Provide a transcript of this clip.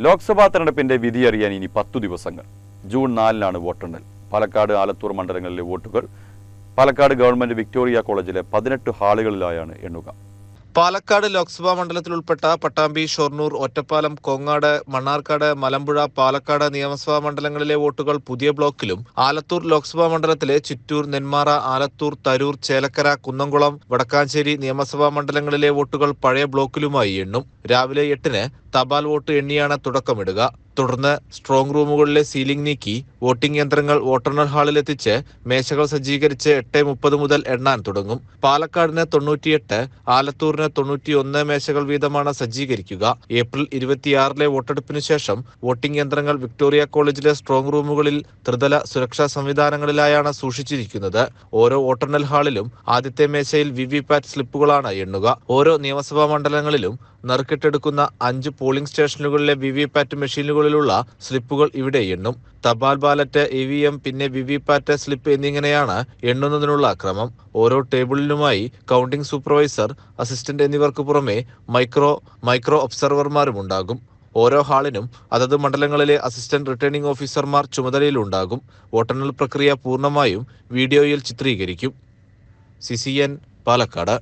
ലോക്സഭാ തെരഞ്ഞെടുപ്പിന്റെ വിധിയറിയാൻ ഇനി 10 ദിവസങ്ങൾ. ജൂൺ 4-നാണ് വോട്ടെണ്ണൽ. പാലക്കാട്, ആലത്തൂർ മണ്ഡലങ്ങളിലെ വോട്ടുകൾ പാലക്കാട് ഗവൺമെന്റ് വിക്ടോറിയ കോളേജിലെ 18 ഹാളുകളിലായാണ് എണ്ണുക. പാലക്കാട് ലോക്സഭാ മണ്ഡലത്തിൽ ഉൾപ്പെട്ട പട്ടാമ്പി, ഷൊർണൂർ, ഒറ്റപ്പാലം, കോങ്ങാട്, മണ്ണാർക്കാട്, മലമ്പുഴ, പാലക്കാട് നിയമസഭാ മണ്ഡലങ്ങളിലെ വോട്ടുകൾ പുതിയ ബ്ലോക്കിലും, ആലത്തൂർ ലോക്സഭാ മണ്ഡലത്തിലെ ചിറ്റൂർ, നെന്മാറ, ആലത്തൂർ, തരൂർ, ചേലക്കര, കുന്നംകുളം, വടക്കാഞ്ചേരി നിയമസഭാ മണ്ഡലങ്ങളിലെ വോട്ടുകൾ പഴയ ബ്ലോക്കിലുമായി എണ്ണും. രാവിലെ 8-ന് തപാൽ വോട്ട് എണ്ണിയാണ് തുടക്കമിടുക. തുടർന്ന് സ്ട്രോങ് റൂമുകളിലെ സീലിംഗ് നീക്കി വോട്ടിംഗ് യന്ത്രങ്ങൾ വോട്ടെണ്ണൽ ഹാളിലെത്തിച്ച് മേശകൾ സജ്ജീകരിച്ച് 8:30 മുതൽ എണ്ണാൻ തുടങ്ങും. പാലക്കാടിന് 98, ആലത്തൂരിന് 91 മേശകൾ വീതമാണ് സജ്ജീകരിക്കുക. ഏപ്രിൽ 26-ലെ വോട്ടെടുപ്പിനു ശേഷം വോട്ടിംഗ് യന്ത്രങ്ങൾ വിക്ടോറിയ കോളേജിലെ സ്ട്രോങ് റൂമുകളിൽ ത്രിതല സുരക്ഷാ സംവിധാനങ്ങളിലായാണ് സൂക്ഷിച്ചിരിക്കുന്നത്. ഓരോ വോട്ടെണ്ണൽ ഹാളിലും ആദ്യത്തെ മേശയിൽ വിവിപാറ്റ് സ്ലിപ്പുകളാണ് എണ്ണുക. ഓരോ നിയമസഭാ മണ്ഡലങ്ങളിലും നറുക്കിട്ടെടുക്കുന്ന 5 പോളിംഗ് സ്റ്റേഷനുകളിലെ വിവിപാറ്റ് മെഷീനുകളിലുള്ള സ്ലിപ്പുകൾ ഇവിടെ എണ്ണും. തപാൽ ബാലറ്റ്, EVM, പിന്നെ വിവിപാറ്റ് സ്ലിപ്പ് എന്നിങ്ങനെയാണ് എണ്ണുന്നതിനുള്ള ക്രമം. ഓരോ ടേബിളിലുമായി കൗണ്ടിംഗ് സൂപ്പർവൈസർ, അസിസ്റ്റന്റ് എന്നിവർക്ക് പുറമെ മൈക്രോ ഒബ്സർവർമാരുമുണ്ടാകും. ഓരോ ഹാളിനും അതത് മണ്ഡലങ്ങളിലെ അസിസ്റ്റന്റ് റിട്ടേണിംഗ് ഓഫീസർമാർ ചുമതലയിലുണ്ടാകും. വോട്ടെണ്ണൽ പ്രക്രിയ പൂർണ്ണമായും വീഡിയോയിൽ ചിത്രീകരിക്കും. CCN, പാലക്കാട്.